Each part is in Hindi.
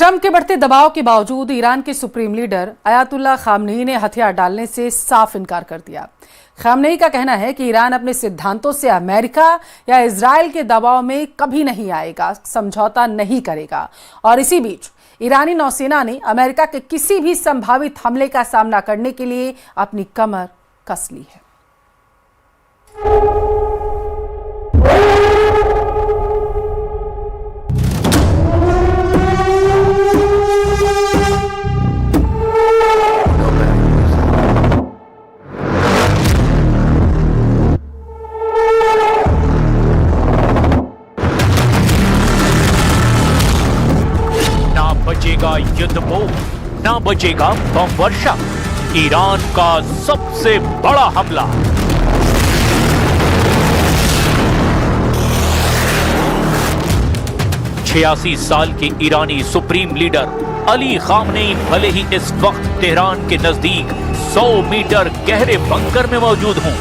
ट्रंप के बढ़ते दबाव के बावजूद ईरान के सुप्रीम लीडर अयातुल्लाह खामनेई ने हथियार डालने से साफ इनकार कर दिया। खामनेई का कहना है कि ईरान अपने सिद्धांतों से अमेरिका या इजराइल के दबाव में कभी नहीं आएगा, समझौता नहीं करेगा। और इसी बीच ईरानी नौसेना ने अमेरिका के किसी भी संभावित हमले का सामना करने के लिए अपनी कमर कस ली है। बचेगा युद्धपोत, ना बचेगा बम वर्षा। ईरान का सबसे बड़ा हमला। छियासी साल के ईरानी सुप्रीम लीडर अली खामनेई भले ही इस वक्त तेहरान के नजदीक 100 मीटर गहरे बंकर में मौजूद हों,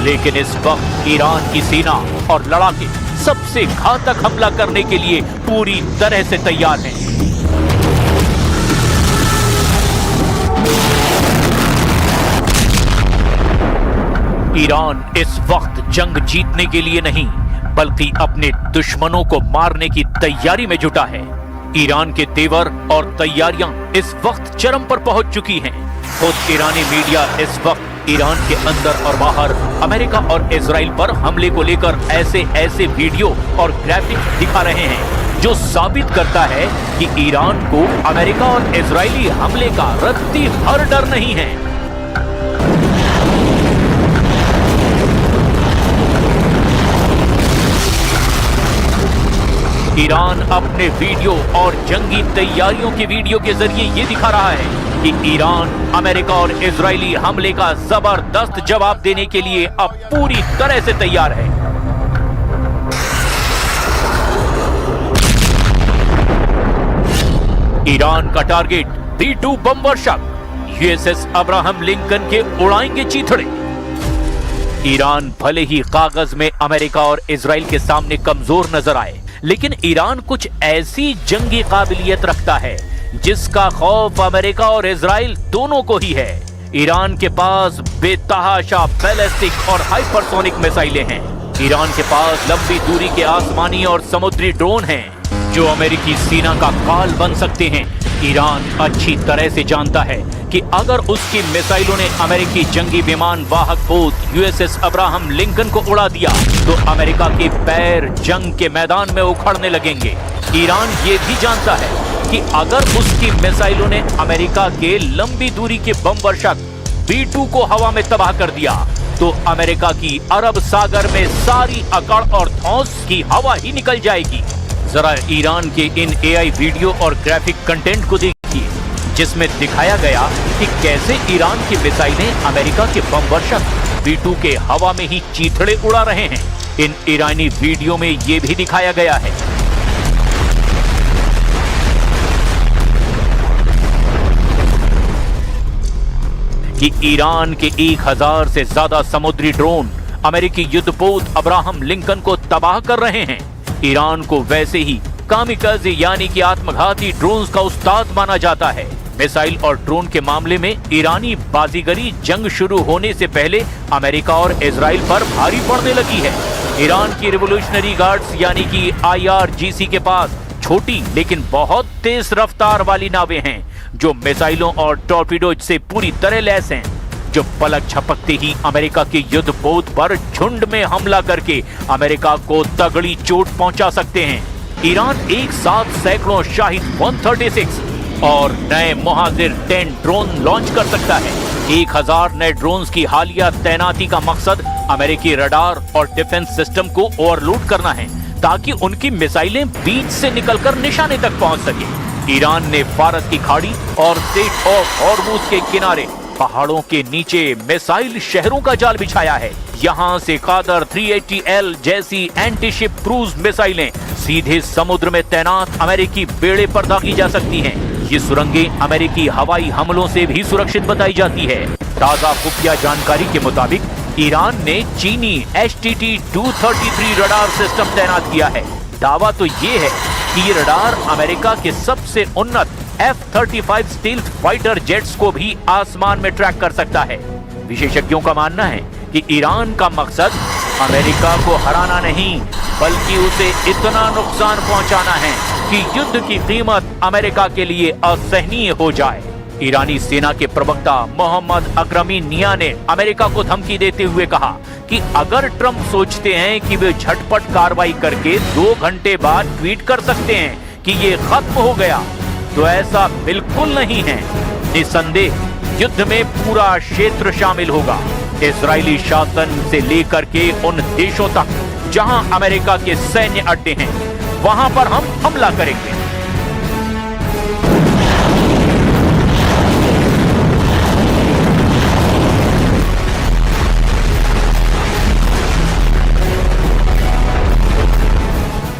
लेकिन इस वक्त ईरान की सेना और लड़ाके सबसे घातक हमला करने के लिए पूरी तरह से तैयार हैं। ईरान इस वक्त जंग जीतने के लिए नहीं, बल्कि अपने दुश्मनों को मारने की तैयारी में जुटा है। ईरान के तेवर और तैयारियां इस वक्त चरम पर पहुंच चुकी हैं। खुद ईरानी मीडिया इस वक्त ईरान के अंदर और बाहर अमेरिका और इजराइल पर हमले को लेकर ऐसे वीडियो और ग्राफिक्स दिखा रहे हैं, जो साबित करता है कि ईरान को अमेरिका और इजरायली हमले का रत्ती भर डर नहीं है। ईरान अपने वीडियो और जंगी तैयारियों के वीडियो के जरिए ये दिखा रहा है कि ईरान अमेरिका और इजरायली हमले का जबरदस्त जवाब देने के लिए अब पूरी तरह से तैयार है। ईरान का टारगेट B-2 बम वर्षक USS अब्राहम लिंकन के उड़ाएंगे चीथड़े। ईरान भले ही कागज में अमेरिका और इजराइल के सामने कमजोर नजर आए, लेकिन ईरान कुछ ऐसी जंगी काबिलियत रखता है जिसका खौफ अमेरिका और इजराइल दोनों को ही है। ईरान के पास बेतहाशा बैलिस्टिक और हाइपरसोनिक मिसाइलें हैं। ईरान के पास लंबी दूरी के आसमानी और समुद्री ड्रोन हैं, जो अमेरिकी सेना का काल बन सकते हैं। ईरान अच्छी तरह से जानता है कि अगर उसकी मिसाइलों ने अमेरिकी जंगी विमान वाहक पोत USS अब्राहम लिंकन को उड़ा दिया तो अमेरिका के पैर जंग के मैदान में उखड़ने लगेंगे। ईरान ये भी जानता है कि अगर उसकी मिसाइलों ने अमेरिका के लंबी दूरी के बम वर्षक B-2 को हवा में तबाह कर दिया तो अमेरिका की अरब सागर में सारी अकड़ और धौंस की हवा ही निकल जाएगी। जरा ईरान के इन AI वीडियो और ग्राफिक कंटेंट को देखिए, जिसमें दिखाया गया कि कैसे ईरान की मिसाइलें अमेरिका के बम वर्षक B-2 के हवा में ही चीथड़े उड़ा रहे हैं। इन ईरानी वीडियो में यह भी दिखाया गया है कि ईरान के 1000 से ज्यादा समुद्री ड्रोन अमेरिकी युद्धपोत अब्राहम लिंकन को तबाह कर रहे हैं। ईरान को वैसे ही कामिकाज़े यानी कि आत्मघाती ड्रोन्स का उस्ताद माना जाता है। मिसाइल और ड्रोन के मामले में ईरानी बाजीगरी जंग शुरू होने से पहले अमेरिका और इजराइल पर भारी पड़ने लगी है। ईरान की रिवोल्यूशनरी गार्ड्स यानी कि IRGC के पास छोटी लेकिन बहुत तेज रफ्तार वाली नावें हैं, जो मिसाइलों और टॉर्पीडोज से पूरी तरह लैस हैं, जो पलक झपकते ही अमेरिका के युद्धपोत पर झुंड में हमला करके अमेरिका को तगड़ी चोट पहुंचा सकते हैं। ईरान एक साथ सैकड़ों शाहिद 136 और नए मुहाजिर 10 ड्रोन लॉन्च कर सकता है। 1000 नए ड्रोन्स की हालिया तैनाती का मकसद अमेरिकी रडार और डिफेंस सिस्टम को ओवरलोड करना है, ताकि उनकी मिसाइलें बीच से निकलकर निशाने तक पहुंच सके। ईरान ने फारस की खाड़ी और स्ट्रेट ऑफ हॉर्मुज के किनारे पहाड़ों के नीचे मिसाइल शहरों का जाल बिछाया है। यहाँ से कादर 380L जैसी एंटी शिप क्रूज मिसाइलें सीधे समुद्र में तैनात अमेरिकी बेड़े पर दागी जा सकती हैं। ये सुरंगें अमेरिकी हवाई हमलों से भी सुरक्षित बताई जाती है। ताजा खुफिया जानकारी के मुताबिक ईरान ने चीनी HTT-233 रडार सिस्टम तैनात किया है, दावा तो ये है कि ये रडार अमेरिका के सबसे उन्नत F-35 स्टील्थ फाइटर जेट्स को भी आसमान में ट्रैक कर सकता है। विशेषज्ञों का मानना है कि ईरान का मकसद अमेरिका को हराना नहीं, बल्कि उसे इतना नुकसान पहुंचाना है कि युद्ध की कीमत अमेरिका के लिए असहनीय हो जाए। ईरानी सेना के प्रवक्ता मोहम्मद अकरमी निया ने अमेरिका को धमकी देते हुए कहा कि अगर ट्रंप सोचते हैं कि वे झटपट कार्रवाई करके 2 घंटे बाद ट्वीट कर सकते हैं कि ये खत्म हो गया, तो ऐसा बिल्कुल नहीं है। निसंदेह युद्ध में पूरा क्षेत्र शामिल होगा, इजरायली शासन से लेकर के उन देशों तक जहां अमेरिका के सैन्य अड्डे हैं, वहां पर हम हमला करेंगे।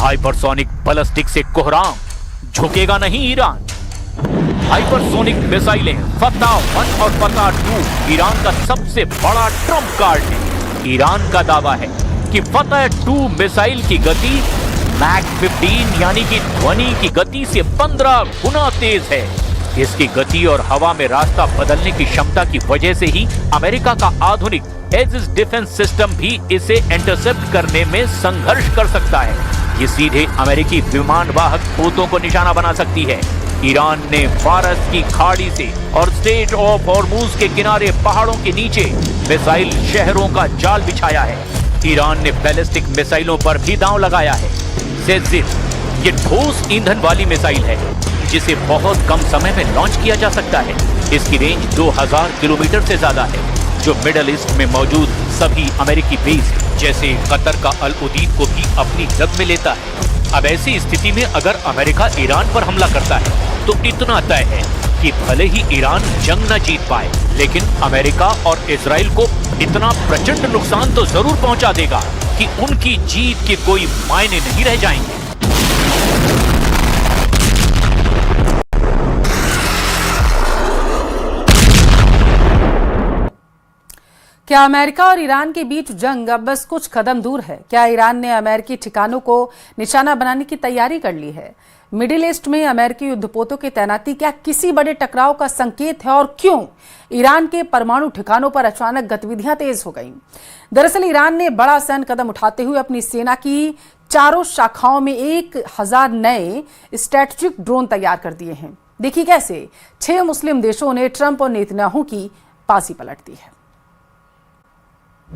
हाइपरसोनिक बैलिस्टिक से कोहराम, झुकेगा नहीं ईरान। हाइपरसोनिक मिसाइलें फतह-1 और फतह-2 ईरान का सबसे बड़ा ट्रम्प कार्ड है। ईरान का दावा है कि फतह-2 मिसाइल की गति मैक 15 यानी कि ध्वनि की गति से 15 गुना तेज है। इसकी गति और हवा में रास्ता बदलने की क्षमता की वजह से ही अमेरिका का आधुनिक एजिस डिफेंस सिस्टम भी इसे इंटरसेप्ट करने में संघर्ष कर सकता है। ये सीधे अमेरिकी विमान वाहक पोतों को निशाना बना सकती है। ईरान ने फारस की खाड़ी से और स्ट्रेट ऑफ हॉर्मुज के किनारे पहाड़ों के नीचे मिसाइल शहरों का जाल बिछाया है। ईरान ने बैलिस्टिक मिसाइलों पर भी दांव लगाया है। ज़ेजिर ये ठोस ईंधन वाली मिसाइल है जिसे बहुत कम समय में लॉन्च किया जा सकता है। इसकी रेंज 2000 किलोमीटर से ज्यादा है, जो मिडल ईस्ट में मौजूद सभी अमेरिकी बेस जैसे कतर का अल उदीद को भी अपनी जद में लेता है। अब ऐसी स्थिति में अगर अमेरिका ईरान पर हमला करता है तो इतना तय है कि भले ही ईरान जंग न जीत पाए, लेकिन अमेरिका और इजराइल को इतना प्रचंड नुकसान तो जरूर पहुंचा देगा कि उनकी जीत के कोई मायने नहीं रह जाएंगे। क्या अमेरिका और ईरान के बीच जंग अब बस कुछ कदम दूर है? क्या ईरान ने अमेरिकी ठिकानों को निशाना बनाने की तैयारी कर ली है? मिडिल ईस्ट में अमेरिकी युद्धपोतों की तैनाती क्या किसी बड़े टकराव का संकेत है? और क्यों ईरान के परमाणु ठिकानों पर अचानक गतिविधियां तेज हो गईं? दरअसल ईरान ने बड़ा सैन्य कदम उठाते हुए अपनी सेना की चारों शाखाओं में 1000 नए स्ट्रैटेजिक ड्रोन तैयार कर दिए हैं। देखिए कैसे 6 मुस्लिम देशों ने ट्रंप और नेतन्याहू की बाजी पलट दी है।